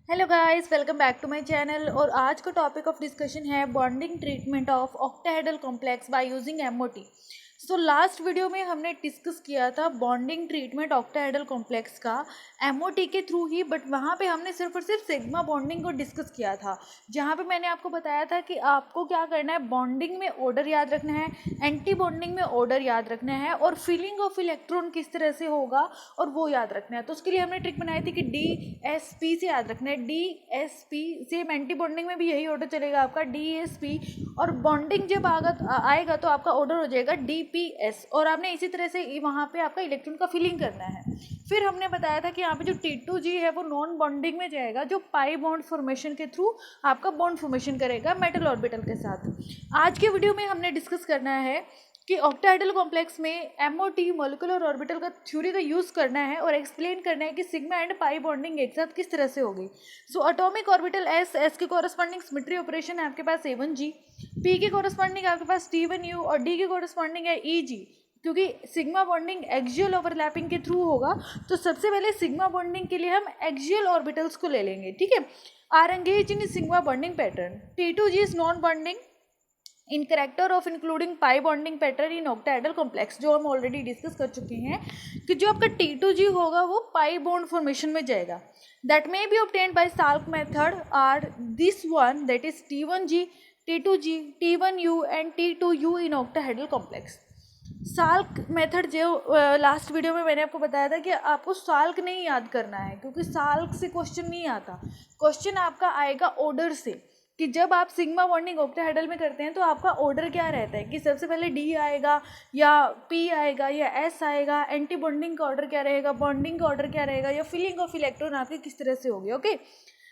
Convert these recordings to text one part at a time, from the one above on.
Hello guys, welcome back to my channel. और आज का टॉपिक ऑफ डिस्कशन है bonding treatment of octahedral complex by using MOT. So last video में हमने discuss किया था बॉन्डिंग ट्रीटमेंट ऑक्टाहेड्रल कॉम्प्लेक्स का एमओटी के थ्रू ही, बट वहाँ पे हमने सिर्फ और सिर्फ सिग्मा बॉन्डिंग को डिस्कस किया था, जहाँ पे मैंने आपको बताया था कि आपको क्या करना है, बॉन्डिंग में ऑर्डर याद रखना है, एंटी बॉन्डिंग में ऑर्डर याद रखना है, और फीलिंग ऑफ इलेक्ट्रॉन किस तरह से होगा और वो याद रखना है। तो उसके लिए हमने ट्रिक बनाई थी कि DSP से याद रखना है। DSP सेम एंटी बॉन्डिंग में भी यही ऑर्डर चलेगा आपका, DSP, और बॉन्डिंग जब आएगा तो आपका ऑर्डर हो जाएगा DPS, और आपने इसी तरह से वहाँ पे आपका इलेक्ट्रॉन का फिलिंग करना है। फिर हमने बताया था कि यहाँ पे जो T2G है वो नॉन बॉन्डिंग में जाएगा, जो पाई बॉन्ड फॉर्मेशन के थ्रू आपका बॉन्ड फॉर्मेशन करेगा मेटल ऑर्बिटल के साथ। आज के वीडियो में हमने डिस्कस करना है कि ऑक्टाहेड्रल कॉम्प्लेक्स में MOT मॉलिक्यूलर ऑर्बिटल का थ्योरी का यूज़ करना है और एक्सप्लेन करना है कि सिग्मा एंड पाई बॉन्डिंग एक साथ किस तरह से होगी। सो एटॉमिक ऑर्बिटल S के कॉरस्पॉन्डिंग सिमेट्री ऑपरेशन है आपके पास A1G, P के कॉरस्पॉन्डिंग आपके पास T1U, और D के कॉरस्पॉन्डिंग है EG। क्योंकि सिग्मा बॉन्डिंग एक्सियल ओवरलैपिंग के थ्रू होगा, तो सबसे पहले सिग्मा बॉन्डिंग के लिए हम एक्सियल ऑर्बिटल्स को ले लेंगे, ठीक है। Are engage in sigma bonding pattern. T2G is non bonding in character of including pi bonding pattern in octahedral complex, जो हम ऑलरेडी डिस्कस कर चुके हैं कि जो आपका T2G होगा वो पाई बॉन्ड फॉर्मेशन में जाएगा। That may be obtained by SALC method or this one, that is T1G, T2G, T1U and T2U in octahedral complex. SALC method जो लास्ट वीडियो में मैंने आपको बताया था कि आपको साल्क नहीं याद करना है, क्योंकि साल्क से क्वेश्चन नहीं आता। क्वेश्चन आपका आएगा ऑर्डर से, कि जब आप सिग्मा बॉन्डिंग ऑक्टाहेड्रल में करते हैं तो आपका ऑर्डर क्या रहता है, कि सबसे पहले D आएगा या P आएगा या S आएगा, एंटी बॉन्डिंग का ऑर्डर क्या रहेगा, बॉन्डिंग का ऑर्डर क्या रहेगा, या फिलिंग ऑफ इलेक्ट्रॉन आपकी किस तरह से होगी। Okay,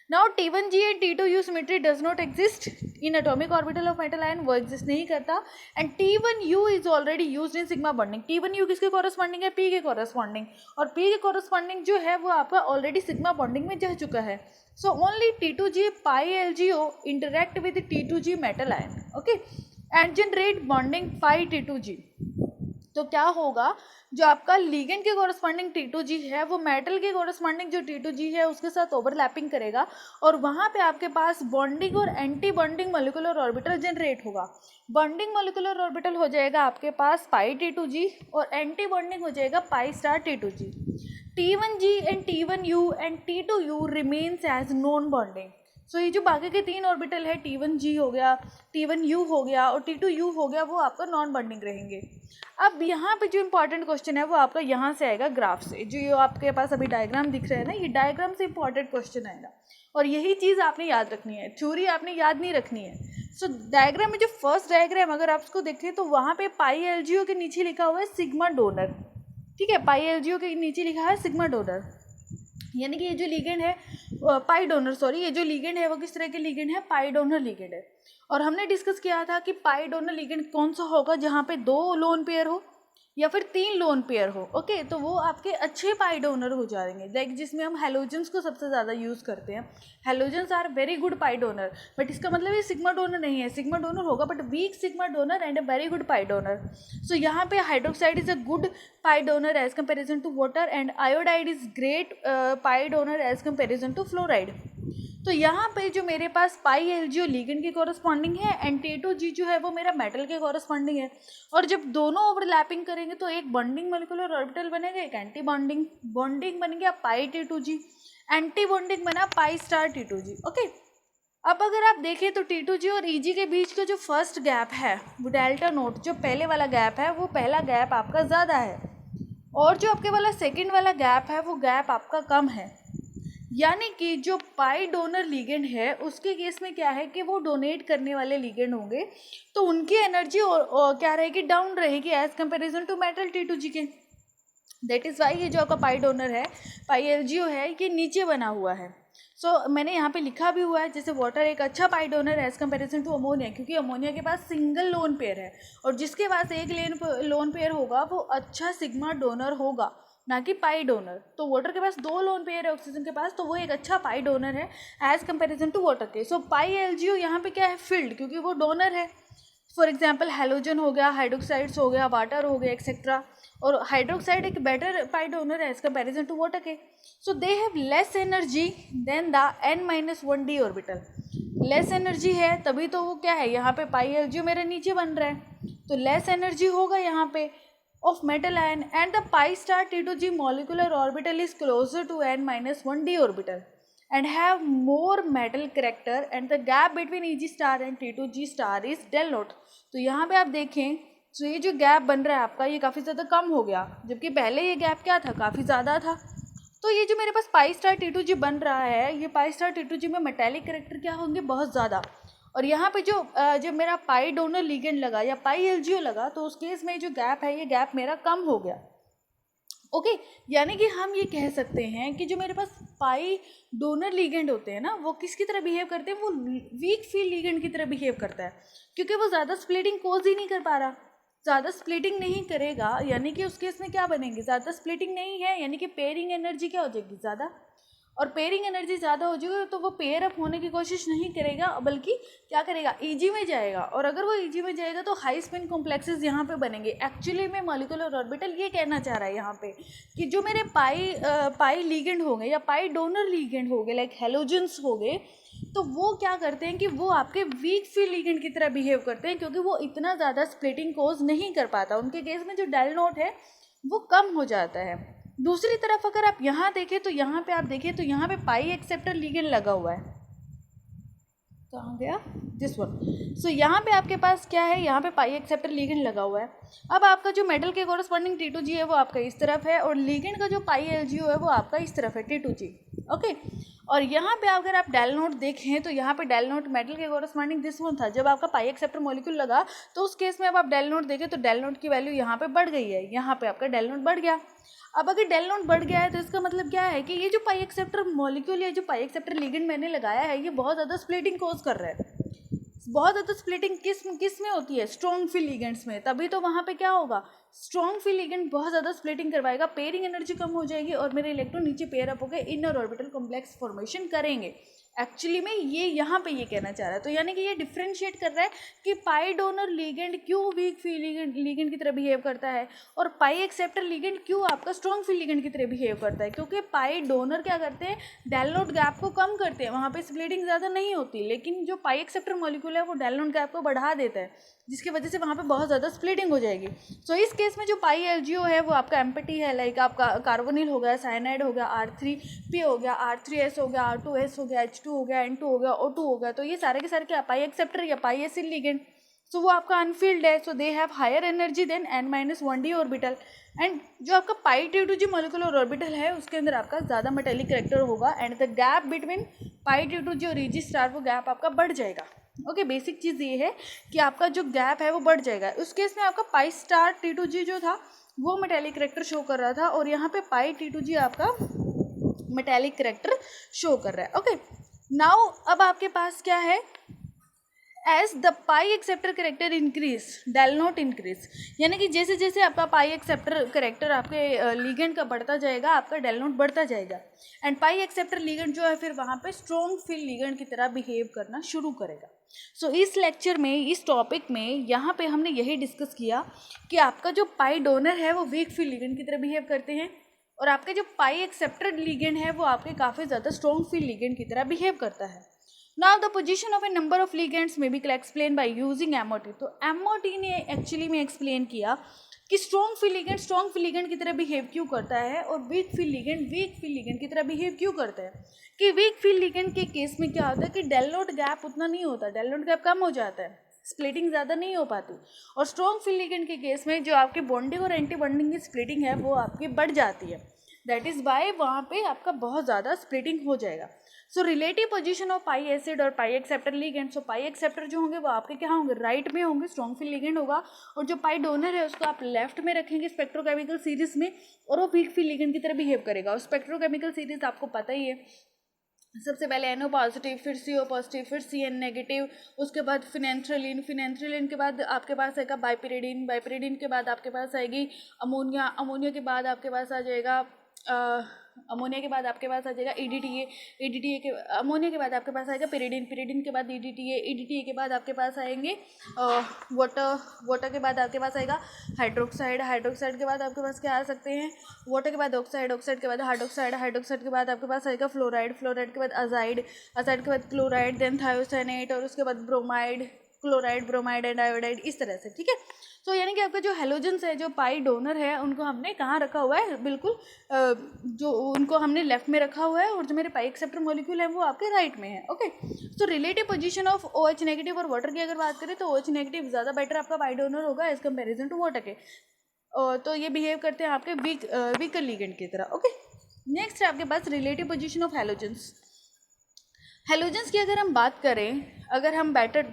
now T1G and T2U symmetry does not exist in atomic orbital of metal ion, वो एग्जिस्ट नहीं करता। And T1U is already used in sigma bonding. T1U किसके कॉरस्पॉन्डिंग है, P के कॉरस्पॉन्डिंग, और P के कॉरस्पॉन्डिंग जो है वो आपका ऑलरेडी सिग्मा बॉन्डिंग में जा चुका है। So only T2G pi LGO interact with T2G metal ion, okay, and generate bonding pi T2G। तो क्या होगा, जो आपका लिगेंड के कॉरस्पॉन्डिंग T2G है वो मेटल के कॉरस्पॉन्डिंग जो T2G है उसके साथ ओवरलैपिंग करेगा, और वहाँ पे आपके पास बॉन्डिंग और anti bonding molecular orbital generate होगा। बॉन्डिंग मॉलिक्यूलर ऑर्बिटल हो जाएगा आपके पास पाई T2G, और एंटी बॉन्डिंग हो जाएगा pi star T2G। T1G and T1U and T2U remains as non bonding. So ये जो बाकी के तीन ऑर्बिटल है, T1G हो गया, T1U हो गया और T2U हो गया, वो आपका नॉन बॉन्डिंग रहेंगे। अब यहाँ पे जो इंपॉर्टेंट क्वेश्चन है वो आपका यहाँ से आएगा, ग्राफ से। जो ये आपके पास अभी डायग्राम दिख रहा है ना, ये डायग्राम से इंपॉर्टेंट क्वेश्चन आएगा, और यही चीज़ आपने याद रखनी है, थ्योरी आपने याद नहीं रखनी है। सो डायग्राम में जो फर्स्ट डायग्राम अगर आप उसको देखें तो वहाँ पे पाई LGO के नीचे लिखा हुआ है सिग्मा डोनर, ठीक है। पाई LGO के नीचे लिखा है सिग्मा डोनर, यानी कि ये जो लिगेंड है पाई डोनर, सॉरी, ये जो लिगेंड है वो किस तरह के लिगेंड है, पाई डोनर लिगेंड है। और हमने डिस्कस किया था कि पाई डोनर लिगेंड कौन सा होगा, जहाँ पे 2 लोन पेयर हो या फिर 3 लोन पेयर हो, ओके, तो वो आपके अच्छे पाई डोनर हो जाएंगे, लाइक जिसमें हम हेलोजेंस को सबसे ज़्यादा यूज़ करते हैं। Halogens are very good pi donor, but इसका मतलब ये सिग्मा डोनर नहीं है, सिग्मा डोनर होगा but weak sigma donor and a very good pi donor. So यहाँ पे hydroxide is a good pi donor as comparison to water, and iodide is great pi donor as comparison to fluoride. तो यहाँ पे जो मेरे पास pi LGO ligand के corresponding है, एंड T2G जो है वो मेरा मेटल के कॉरस्पॉन्डिंग है, और जब दोनों ओवरलैपिंग करेंगे तो एक बॉन्डिंग मॉलिक्यूलर ऑर्बिटल बनेगा, एक एंटी बॉन्डिंग। बॉन्डिंग बन गया पाई T2G, एंटी बॉन्डिंग बना पाई स्टार T2G, ओके। अब अगर आप देखें तो T2G और EG के बीच का जो फर्स्ट गैप है वो डेल्टा नोट, जो पहले वाला गैप है वो पहला गैप आपका ज़्यादा है, और जो आपके वाला सेकेंड वाला गैप है वो गैप आपका कम है। यानी कि जो पाई डोनर लिगेंड है उसके केस में क्या है कि वो डोनेट करने वाले लिगेंड होंगे, तो उनकी एनर्जी और क्या रहेगी, डाउन रहेगी as comparison to metal T2G के। दैट इज़ वाई ये जो आपका पाई डोनर है, पाई LGO है, ये नीचे बना हुआ है। सो मैंने यहाँ पे लिखा भी हुआ है, जैसे वाटर एक अच्छा पाई डोनर है एज कंपेरिजन टू अमोनिया, क्योंकि अमोनिया के पास सिंगल लोन पेयर है, और जिसके पास एक लोन पेयर होगा वो अच्छा सिग्मा डोनर होगा, ना कि पाई डोनर। तो वाटर के पास 2 लोन पेयर है ऑक्सीजन के पास, तो वो एक अच्छा पाई डोनर है एज कंपेरिजन टू वाटर के। सो पाई LGO यहाँ पे क्या है, फील्ड, क्योंकि वो डोनर है। फॉर एग्जाम्पल हेलोजन हो गया, हाइड्रोक्साइड्स हो गया, वाटर हो गया एक्सेट्रा। और हाइड्रोक्साइड एक बेटर पाई डोनर है एज कंपेरिजन टू वाटर के। So they have less energy than the n-1d orbital. Less energy है तभी तो वो क्या है, यहाँ पे पाई एलजीओ मेरे नीचे बन रहा है, तो लेस एनर्जी होगा यहाँ पे of metal ion, and the pi star T2g molecular orbital is closer to n-1d orbital and have more metal character, and the gap between Eg star and T2g star is del naught। तो यहाँ पे आप देखें तो ये जो gap बन रहा है आपका ये काफ़ी ज़्यादा कम हो गया, जबकि पहले ये गैप क्या था, काफ़ी ज़्यादा था। तो ये जो मेरे पास पाई स्टार T2g बन रहा है, ये पाई स्टार T2g में मेटेलिक करेक्टर क्या होंगे, बहुत ज़्यादा। और यहाँ पे जो मेरा पाई डोनर लिगेंड लगा या पाई एलजीओ लगा, तो उस केस में जो गैप है ये गैप मेरा कम हो गया। ओके, यानी कि हम ये कह सकते हैं कि जो मेरे पास पाई डोनर लिगेंड होते हैं ना, वो किसकी तरह बिहेव करते हैं, वो वीक फील्ड लिगेंड की तरह बिहेव करता है, क्योंकि वो ज़्यादा स्प्लिटिंग कोज ही नहीं कर पा रहा। ज़्यादा स्प्लिटिंग नहीं करेगा यानी कि उस केस में क्या बनेंगे, ज़्यादा स्प्लिटिंग नहीं है यानी कि पेयरिंग एनर्जी क्या हो जाएगी, ज़्यादा। और पेयरिंग एनर्जी ज़्यादा हो जाएगी तो वो पेयर अप होने की कोशिश नहीं करेगा, बल्कि क्या करेगा, ईजी में जाएगा। और अगर वो ईजी में जाएगा तो हाई स्पिन कॉम्प्लेक्सेस यहाँ पे बनेंगे। एक्चुअली में मॉलिक्यूलर ऑर्बिटल ये कहना चाह रहा है यहाँ पे कि जो मेरे पाई लीगेंड हो गए या पाई डोनर लीगेंड हो गए, लाइक हेलोजेंस हो गए, तो वो क्या करते हैं कि वो आपके वीक फील्ड लिगेंड की तरह बिहेव करते हैं, क्योंकि वो इतना ज़्यादा स्प्लिटिंग कोज नहीं कर पाता। उनके केस में जो डेल नोट है वो कम हो जाता है। दूसरी तरफ अगर आप यहाँ देखें तो यहाँ पे आप देखें तो यहाँ पे पाई एक्सेप्टर लिगेंड लगा हुआ है, कहाँ गया, दिस वन। सो यहाँ पे आपके पास क्या है, यहाँ पे पाई एक्सेप्टर लिगेंड लगा हुआ है। अब आपका जो मेटल के कॉरस्पॉन्डिंग T2g है वो आपका इस तरफ है, और लिगेंड का जो पाई एलजीओ है वो आपका इस तरफ है, T2g। ओके, और यहाँ पे अगर आप डेल नोट देखें तो यहाँ पे डेल नोट मेटल के कॉरस्पॉन्डिंग दिस वन था। जब आपका पाई एक्सेप्टर मॉलिक्यूल लगा तो उस केस में अब आप डेल नोट देखें तो डेल नोट की वैल्यू यहाँ पे बढ़ गई है, यहाँ पे आपका डेल नोट बढ़ गया। अब अगर डेल नोट बढ़ गया है तो इसका मतलब क्या है कि ये जो पाई एक्सेप्टर मॉलिक्यूल या जो पाई एक्सेप्टर लिगेंड मैंने लगाया है ये बहुत ज़्यादा स्प्लिटिंग कोज कर रहा है। बहुत ज़्यादा स्प्लिटिंग किस में होती है, स्ट्रॉन्ग फील्ड लिगेंड्स में, तभी तो वहाँ पे क्या होगा, स्ट्रॉन्ग फील्ड लिगेंड बहुत ज़्यादा स्प्लिटिंग करवाएगा, पेयरिंग एनर्जी कम हो जाएगी और मेरे इलेक्ट्रॉन नीचे पेयर अप होकर इनर ऑर्बिटल कॉम्प्लेक्स फॉर्मेशन करेंगे। एक्चुअली में ये यहाँ पे ये कहना चाह रहा है, तो यानी कि ये डिफ्रेंशिएट कर रहा है कि पाई डोनर लिगेंड क्यों वीक फील्ड लिगेंड की तरह बिहेव करता है और पाई एक्सेप्टर लिगेंड क्यों आपका स्ट्रॉन्ग फील्ड लिगेंड की तरह बिहेव करता है। क्योंकि पाई डोनर क्या करते हैं, डेल नोट गैप को कम करते हैं, वहाँ पे स्प्लिटिंग ज़्यादा नहीं होती, लेकिन जो पाई एक्सेप्टर मॉलिक्यूल है वो डेल नोट गैप को बढ़ा देता है, जिसकी वजह से वहाँ पे बहुत ज़्यादा स्प्लिटिंग हो जाएगी। सो इस केस में जो पाई एलजीओ है वो आपका एम्पटी है, लाइक आपका कार्बोनिल हो गया, साइनाइड हो गया, R3P हो गया, R3S हो गया, R2S हो गया, H2 हो गया, N2 हो गया, O2 हो गया। तो ये सारे के सारे क्या पाई एक्सेप्टर या पाई एसिड लिगेंड, सो वो आपका अनफील्ड है, so they have higher energy than n-1d orbital. And जो आपका पाई T2g मॉलिक्यूलर ऑर्बिटल है उसके अंदर आपका ज़्यादा मेटेलिक करेक्टर होगा, and the gap between pi T2g और Eg स्टार वो गैप आपका बढ़ जाएगा। ओके, बेसिक चीज़ ये है कि आपका जो गैप है वो बढ़ जाएगा। उस केस में आपका पाई स्टार T2g जो था वो मेटेलिक करेक्टर शो कर रहा था, और यहाँ पे पाई T2g आपका मेटेलिक करेक्टर शो कर रहा है। ओके, नाउ अब आपके पास क्या है, as the pi acceptor character increase del not increase, यानी कि जैसे जैसे आपका पाई एक्सेप्टर करेक्टर आपके लिगेंड का बढ़ता जाएगा आपका डेल नोट बढ़ता जाएगा, एंड पाई एक्सेप्टर लिगेंड जो है फिर वहाँ पे स्ट्रॉन्ग फील्ड लिगेंड की तरह बिहेव करना शुरू करेगा। सो इस लेक्चर में, इस टॉपिक में यहाँ पे हमने यही डिस्कस किया कि आपका जो पाई डोनर है वो वीक फील्ड लिगेंड की तरह बिहेव करते हैं, और आपके जो पाई एक्सेप्टर लिगेंड है वो आपके काफ़ी ज़्यादा स्ट्रॉन्ग फील्ड लिगेंड की तरह बिहेव करता है। Now the position of a number of ligands may be explained by using MOT। तो MOT ने एक्चुअली में एक्सप्लेन किया कि स्ट्रॉन्ग फील्ड लिगेंड की तरह बिहेव क्यों करता है और वीक फील्ड लिगेंड की तरह बिहेव क्यों करता है। कि वीक फील्ड लिगेंड के केस में क्या होता है कि डेल नोट गैप उतना नहीं होता, डेल नोट गैप कम हो जाता है, स्प्लिटिंग ज़्यादा नहीं हो पाती, और स्ट्रॉन्ग फील्ड लिगेंड के केस में जो आपकी बॉन्डिंग और एंटी बॉन्डिंग की स्प्लिटिंग है वो आपकी बढ़ जाती है। दैट इज़ वाई वहाँ पे आपका बहुत ज़्यादा स्प्लिटिंग हो जाएगा। So relative position of pi acid और पाई एक्सेप्टर लिगेंड, सो पाई एक्सेप्टर जो होंगे वो आपके क्या होंगे, राइट में होंगे, स्ट्रॉन्ग फील्ड लिगेंड होगा, और जो पाई डोनर है उसको आप लेफ्ट में रखेंगे स्पेक्ट्रोकेमिकल सीरीज में, और वो वीक फील्ड लिगेंड की तरह बिहेव करेगा। और स्पेक्ट्रोकेमिकल सीरीज आपको पता ही है, सबसे पहले NO पॉजिटिव, फिर CO पॉजिटिव, फिर CN नेगेटिव, उसके बाद फिनेंथ्रेलिन के बाद आपके पास आएगा बाइपिरिडीन के बाद आपके पास आएगी अमोनिया के बाद आपके पास आ जाएगा अमोनिया के बाद आपके पास आ जाएगा EDTA, EDTA के अमोनिया के बाद आपके पास आएगा पिरिडिन, पिरिडिन के बाद EDTA, EDTA के बाद आपके पास आएंगे वाटर, वाटर के बाद आपके पास आएगा हाइड्रोक्साइड, हाइड्रोक्साइड के बाद आपके पास क्या आ सकते हैं, वाटर के बाद ऑक्साइड, ऑक्साइड के बाद हाइड्रोक्साइड, हाइड्रोक्साइड के बाद आपके पास आएगा फ्लोराइड, फ्लोराइड के बाद अजाइड, अजाइड के बाद क्लोराइड, देन थायोसाइनेट, और उसके बाद bromide, chloride, bromide and iodide, इस तरह से। ठीक है, तो यानी कि आपका जो हेलोजेंस है, जो पाई डोनर है, उनको हमने कहाँ रखा हुआ है, बिल्कुल जो उनको हमने लेफ्ट में रखा हुआ है, और जो मेरे पाई एक्सेप्टर मॉलिक्यूल है वो आपके राइट में है। Okay, so relative position of OH negative और वाटर की अगर बात करें तो OH नेगेटिव ज़्यादा बेटर आपका पाई डोनर होगा एज कंपेरिजन टू वाटर के। तो ये बिहेव करते हैं आपके वीकर लिगेंड की तरह। ओके, नेक्स्ट है आपके पास relative position of halogens. Halogens की अगर हम बात करें, अगर हम बेटर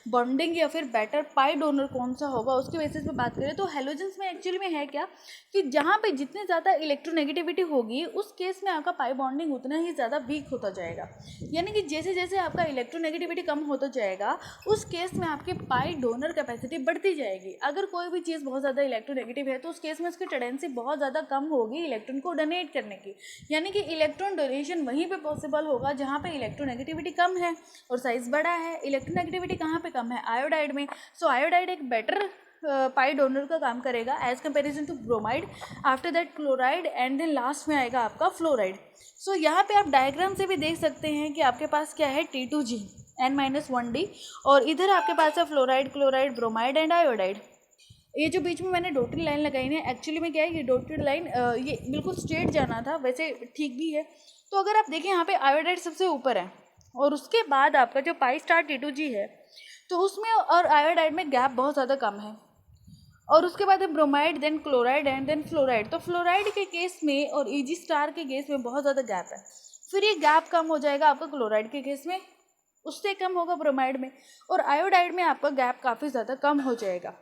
बॉन्डिंग या फिर बेटर पाई डोनर कौन सा होगा उसके बेसिस पे बात करें, तो हेलोजेंस में एक्चुअली में है क्या कि जहाँ पे जितनी ज़्यादा इलेक्ट्रोनेगेटिविटी होगी उस केस में आपका पाई बॉन्डिंग उतना ही ज़्यादा वीक होता जाएगा। यानी कि जैसे जैसे आपका इलेक्ट्रोनेगेटिविटी कम होता जाएगा उस केस में आपकी पाई डोनर कैपेसिटी बढ़ती जाएगी। अगर कोई भी चीज़ बहुत ज़्यादा इलेक्ट्रोनेगेटिव है तो उस केस में उसकी टेंडेंसी बहुत ज़्यादा कम होगी इलेक्ट्रॉन को डोनेट करने की, यानी कि इलेक्ट्रॉन डोनेशन वहीं पर पॉसिबल होगा जहाँ पर इलेक्ट्रोनेगेटिविटी कम है और साइज बड़ा है। इलेक्ट्रोनेगेटिविटी कहाँ पे कम है, आयोडाइड में। सो आयोडाइड एक बेटर पाई डोनर का काम करेगा as comparison to bromide, after that chloride, and then last में आएगा आपका फ्लोराइड। सो यहाँ पे आप डायग्राम से भी देख सकते हैं कि आपके पास क्या है, T2G N-1D, और इधर आपके पास है fluoride, chloride, bromide and iodide. ये जो बीच में मैंने डॉटेड लाइन लगाई है एक्चुअली में क्या है, ये डॉटेड लाइन ये बिल्कुल स्ट्रेट जाना था, वैसे ठीक भी है। तो अगर आप देखें यहाँ पे आयोडाइड सबसे ऊपर है और उसके बाद आपका जो पाई स्टार T2G है तो उसमें और आयोडाइड में गैप बहुत ज़्यादा कम है, और उसके बाद है bromide, then chloride and then fluoride. तो फ्लोराइड के केस में और EG स्टार के केस में बहुत ज़्यादा गैप है, फिर ये गैप कम हो जाएगा आपका क्लोराइड के केस में, उससे कम होगा ब्रोमाइड में, और आयोडाइड में आपका गैप काफ़ी ज़्यादा कम हो जाएगा।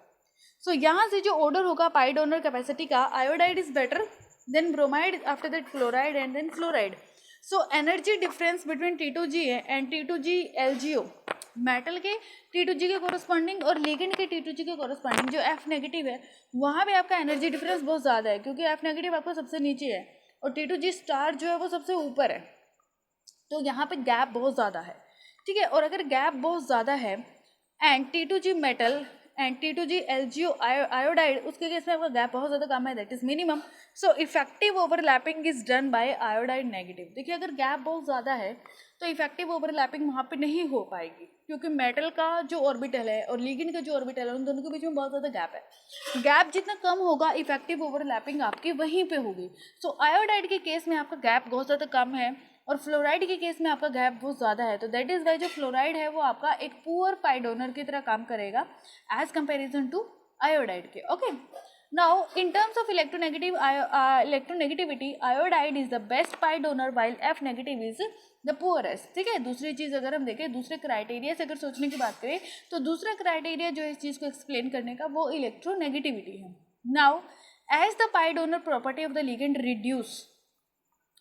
सो यहाँ से जो ऑर्डर होगा पाई डोनर कैपेसिटी का, iodide is better, then bromide, after that chloride and then fluoride. So energy difference between T2G and T2G LGO, metal के T2G के कोरस्पॉन्डिंग और लिगेंड के T2G के कोरस्पॉन्डिंग जो F नेगेटिव है वहाँ पे आपका एनर्जी डिफरेंस बहुत ज़्यादा है, क्योंकि F नेगेटिव आपका सबसे नीचे है और T2G स्टार जो है वो सबसे ऊपर है, तो यहाँ पे गैप बहुत ज़्यादा है। ठीक है, और अगर गैप बहुत ज़्यादा है and T2G metal and T2G LGO iodide, उसके केस में आपका गैप बहुत ज़्यादा कम है, that is minimum. So effective overlapping is done by iodide negative. देखिए अगर गैप बहुत ज़्यादा है तो इफेक्टिव ओवरलैपिंग वहाँ पे नहीं हो पाएगी, क्योंकि मेटल का जो ऑर्बिटल है और लिगेंड का जो ऑर्बिटल है उन दोनों के बीच में बहुत ज़्यादा गैप है। गैप जितना कम होगा इफेक्टिव ओवरलैपिंग आपकी वहीं पे होगी। सो आयोडाइड के केस में आपका गैप बहुत ज़्यादा कम है और फ्लोराइड के केस में आपका गैप बहुत ज़्यादा है, तो दैट इज़ वाई जो फ्लोराइड है वो आपका एक पुअर पाई डोनर की तरह काम करेगा एज कंपेरिजन टू आयोडाइड के। Okay, now in terms of electronegativity iodide is the best pi donor while F negative is the poorest. ठीक है, दूसरी चीज़ अगर हम देखें, दूसरे क्राइटेरिया से अगर सोचने की बात करें तो दूसरा क्राइटेरिया जो इस चीज़ को एक्सप्लेन करने का वो इलेक्ट्रोनेगेटिविटी है। Now as the pi donor property of the ligand reduce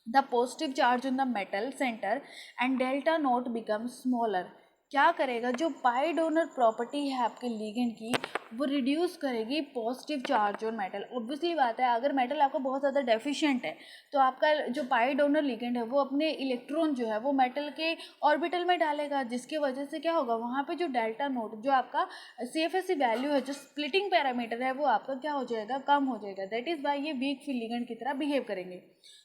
the positive charge on the metal center and delta knot becomes smaller। क्या करेगा, जो पाई डोनर प्रॉपर्टी है आपके लिगेंड की वो रिड्यूस करेगी positive charge on metal. Obviously बात है, अगर मेटल आपका बहुत ज़्यादा डेफिशिएंट है तो आपका जो पाई डोनर लिगेंड है वो अपने इलेक्ट्रॉन जो है वो मेटल के ऑर्बिटल में डालेगा, जिसकी वजह से क्या होगा, वहाँ पे जो डेल्टा नोट जो आपका CFSE वैल्यू है, जो स्प्लिटिंग पैरामीटर है, वो आपका क्या हो जाएगा, कम हो जाएगा। दैट इज़ वाई ये वीक फील्ड लिगेंड की तरह बिहेव करेंगे।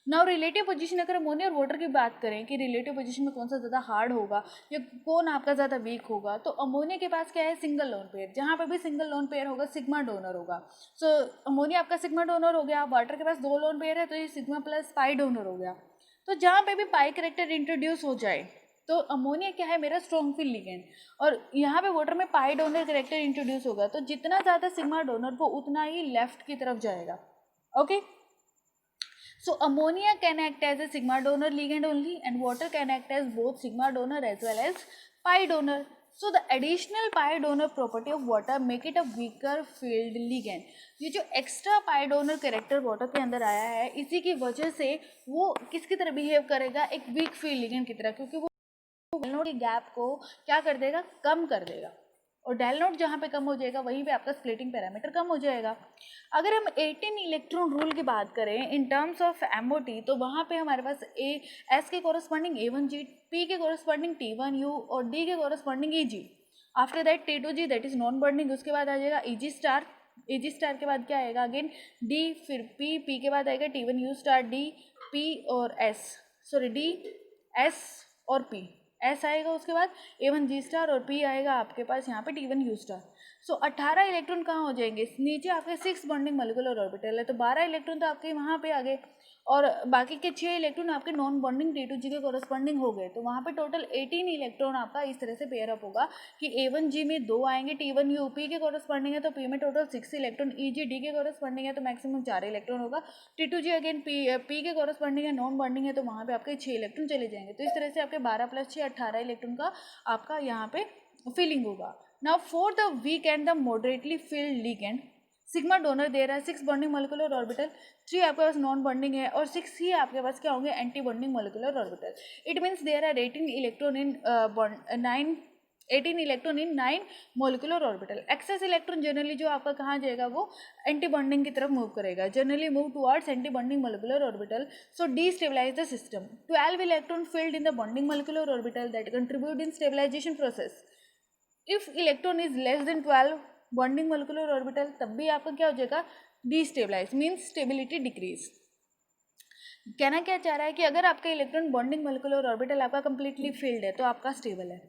नाउ रिलेटिव पोजीशन, अगर अमोनिया और वाटर की बात करें कि रिलेटिव पोजीशन में कौन सा ज़्यादा हार्ड होगा या कौन आपका ज़्यादा वीक होगा, तो अमोनिया के पास क्या है, सिंगल लोन पेयर, जहाँ पे भी सिंगल लोन पेयर होगा सिग्मा डोनर होगा। सो अमोनिया आपका सिग्मा डोनर हो गया, वाटर के पास 2 लोन पेयर है तो ये सिग्मा प्लस पाई डोनर हो गया। तो जहाँ पे भी पाई करेक्टर इंट्रोड्यूस हो जाए तो अमोनिया क्या है, मेरा स्ट्रॉन्ग फील्ड लिगेंड, और यहाँ पे वाटर में पाई डोनर करेक्टर इंट्रोड्यूस होगा, तो जितना ज़्यादा सिग्मा डोनर वो उतना ही लेफ्ट की तरफ जाएगा। Okay, so ammonia can act as a sigma donor ligand only and water can act as both sigma donor as well as pi donor. So the additional pi donor property of water make it a weaker field ligand। ये जो extra pi donor character water के अंदर आया है इसी की वजह से वो किसकी तरह बिहेव करेगा, एक वीक फील्ड लिगेंड की तरह, क्योंकि वो की गैप को क्या कर देगा, कम कर देगा। और डेल नोट जहाँ पे कम हो जाएगा वहीं पे आपका स्प्लिटिंग पैरामीटर कम हो जाएगा। अगर हम 18 इलेक्ट्रॉन रूल की बात करें इन टर्म्स ऑफ एमओटी, तो वहाँ पे हमारे पास एस के कॉरस्पॉन्डिंग A1G, पी के कॉरस्पॉन्डिंग T1U और डी के corresponding EG। After that T2G that is non bonding, उसके बाद आ जाएगा EG स्टार, EG स्टार के बाद क्या आएगा अगेन D, फिर P के बाद आएगा T1U स्टार, D, P और S, सॉरी D, S और P, S आएगा उसके बाद A1G स्टार और P आएगा आपके पास यहाँ पे T1U स्टार। सो 18 इलेक्ट्रॉन कहाँ हो जाएंगे, नीचे आपके 6 बॉन्डिंग मोलिकुलर ऑर्बिटल है, तो 12 इलेक्ट्रॉन तो आपके वहाँ पे आ गए और बाकी के 6 इलेक्ट्रॉन आपके नॉन बॉन्डिंग T2G के कॉरस्पॉन्डिंग हो गए, तो वहाँ पे टोटल 18 इलेक्ट्रॉन आपका इस तरह से पेयर अप होगा कि A1G में 2 आएंगे, T1U P के कॉरस्पॉन्डिंग है तो P में टोटल 6 इलेक्ट्रॉन, EG D के कॉरस्पॉन्डिंग है तो मैक्सिमम 4 इलेक्ट्रॉन होगा, T2G अगेन P के कॉरस्पॉन्डिंग है, नॉन बॉन्डिंग है तो वहाँ पे आपके 6 इलेक्ट्रॉन चले जाएंगे। तो इस तरह से आपके 12 + 6 18 इलेक्ट्रॉन का आपका यहाँ पे फिलिंग होगा। Now for the weak and the moderately filled ligand, sigma donor दे रहा है 6 बॉन्डिंग मोलिकुलर ऑर्बिटल, 3 आपके पास नॉन बॉन्डिंग है और 6 ही आपके पास क्या होंगे anti bonding molecular orbital. It means there are 18 electron in 9 molecular orbital. Excess electron generally जो आपका कहाँ जाएगा वो एंटी बॉन्डिंग की तरफ मूव करेगा, generally move towards anti bonding molecular orbital, so destabilize the system। 12 electron filled in the bonding molecular orbital that contribute in stabilization process। If electron is less than 12 bonding molecular orbital तब भी आपका क्या हो जाएगा destabilise, means stability decrease. कहना क्या चाह रहा है कि अगर आपका इलेक्ट्रॉन बॉन्डिंग मोलिकुलर ऑर्बिटल आपका कंप्लीटली फिल्ड है तो आपका स्टेबल है,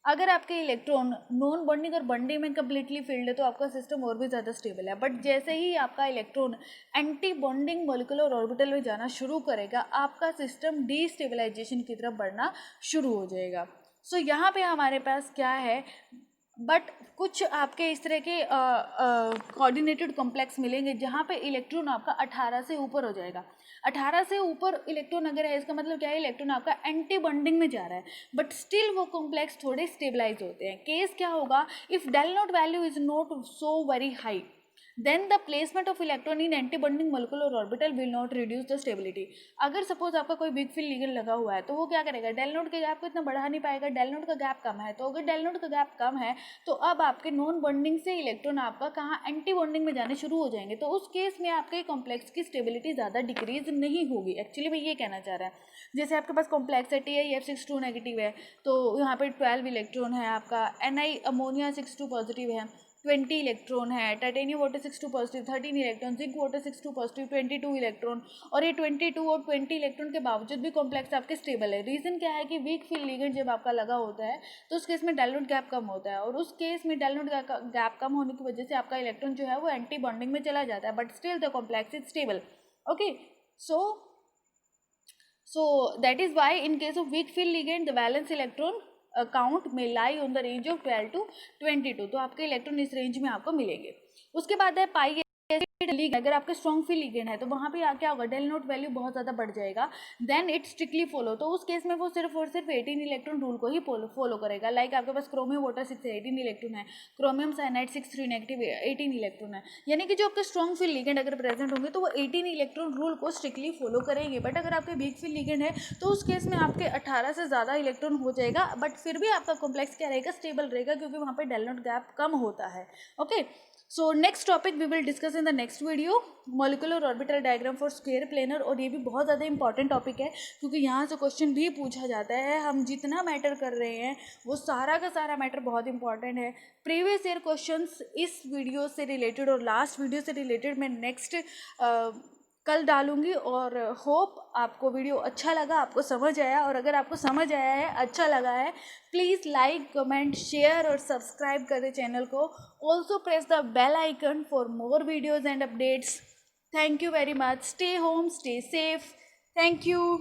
अगर आपके इलेक्ट्रॉन नॉन बॉन्डिंग और बॉन्डिंग में कंप्लीटली फिल्ड है तो आपका सिस्टम और भी ज़्यादा स्टेबल है। बट जैसे ही आपका electron anti bonding molecular orbital में जाना शुरू करेगा आपका सिस्टम डीस्टेबलाइजेशन की तरफ बढ़ना शुरू हो जाएगा। सो यहाँ पे हमारे पास क्या है, बट कुछ आपके इस तरह के कोऑर्डिनेटेड कॉम्प्लेक्स मिलेंगे जहाँ पे इलेक्ट्रॉन आपका 18 से ऊपर हो जाएगा। 18 से ऊपर इलेक्ट्रॉन अगर है इसका मतलब क्या है, इलेक्ट्रॉन आपका एंटी बॉन्डिंग में जा रहा है, बट स्टिल वो कॉम्प्लेक्स थोड़े स्टेबलाइज होते हैं। केस क्या होगा, if del not value is not so very high then the placement of electron in anti bonding molecular orbital will not reduce the stability. अगर सपोज आपका कोई बिग फील्ड लिगेंड लगा हुआ है तो वो क्या करेगा, डेल नोट के गैप को इतना बढ़ा नहीं पाएगा, डेल नोट का गैप कम है, तो अगर डेल नोट का गैप कम है तो अब आपके नॉन बॉन्डिंग से इलेक्ट्रॉन आपका कहाँ एंटी बॉन्डिंग में जाने शुरू हो जाएंगे, तो उस केस में आपके कॉम्प्लेक्स की स्टेबिलिटी ज़्यादा डिक्रीज नहीं होगी। एक्चुअली मैं ये कहना चाह रहा है, जैसे आपके पास कॉम्प्लेक्स है TiF62 नेगेटिव है तो यहाँ पे 12 इलेक्ट्रॉन है, आपका Ni अमोनिया 62 पॉजिटिव है, 20 इलेक्ट्रॉन है, titanium water 62 positive 13 electron, zinc water 62 positive 22 electron, और ये 22 और 20 इलेक्ट्रॉन के बावजूद भी कॉम्प्लेक्स आपके स्टेबल है। रीज़न क्या है कि वीक फील्ड लिगेंड जब आपका लगा होता है तो उस केस में डेल नोट गैप कम होता है, और उस केस में डेल नोट गैप कम होने की वजह से आपका इलेक्ट्रॉन जो है वो एंटी बॉन्डिंग में चला जाता है, but still the complex is stable. Okay, so that is why in case of weak field ligand the valence electron count may lie on the range of 12 to 22। तो आपके electron इस range में आपको मिलेंगे। उसके बाद है पाई लिगेंड, अगर आपके स्ट्रॉन्ग फील्ड लिगेंड है तो वहाँ पे क्या होगा, डेल नोट वैल्यू बहुत ज़्यादा बढ़ जाएगा, देन इट स्ट्रिक्टली फॉलो, तो उस केस में वो सिर्फ और सिर्फ 18 इलेक्ट्रॉन रूल को ही फॉलो करेगा। लाइक आपके पास क्रोमियम वाटर 6 18 इलेक्ट्रॉन है, क्रोमियम साइनाइड 6 3 नेगेटिव 18 इलेक्ट्रॉन है, यानी कि जो आपके स्ट्रॉन्ग फील्ड लिगेंड अगर प्रेजेंट होंगे तो वो 18 इलेक्ट्रॉन रूल को स्ट्रिक्टली फॉलो करेंगे। बट अगर आपके वीक फील्ड लिगेंड है तो उस केस में आपके 18 से ज़्यादा इलेक्ट्रॉन हो जाएगा, बट फिर भी आपका कॉम्प्लेक्स क्या रहेगा, स्टेबल रहेगा, क्योंकि वहाँ पर डेल नोट गैप कम होता है। Okay, so next topic we will discuss in the next video, molecular orbital diagram for square planar। और ये भी बहुत ज़्यादा इंपॉर्टेंट टॉपिक है क्योंकि यहाँ से क्वेश्चन भी पूछा जाता है। हम जितना मैटर कर रहे हैं वो सारा का सारा मैटर बहुत इंपॉर्टेंट है। प्रीवियस ईयर क्वेश्चंस इस वीडियो से रिलेटेड और लास्ट वीडियो से रिलेटेड मैं नेक्स्ट कल डालूंगी, और होप आपको वीडियो अच्छा लगा, आपको समझ आया, और अगर आपको समझ आया है, अच्छा लगा है, प्लीज़ लाइक कमेंट शेयर और सब्सक्राइब कर दे चैनल को। Also press the bell icon for more videos and updates. Thank you very much. Stay home, stay safe. Thank you.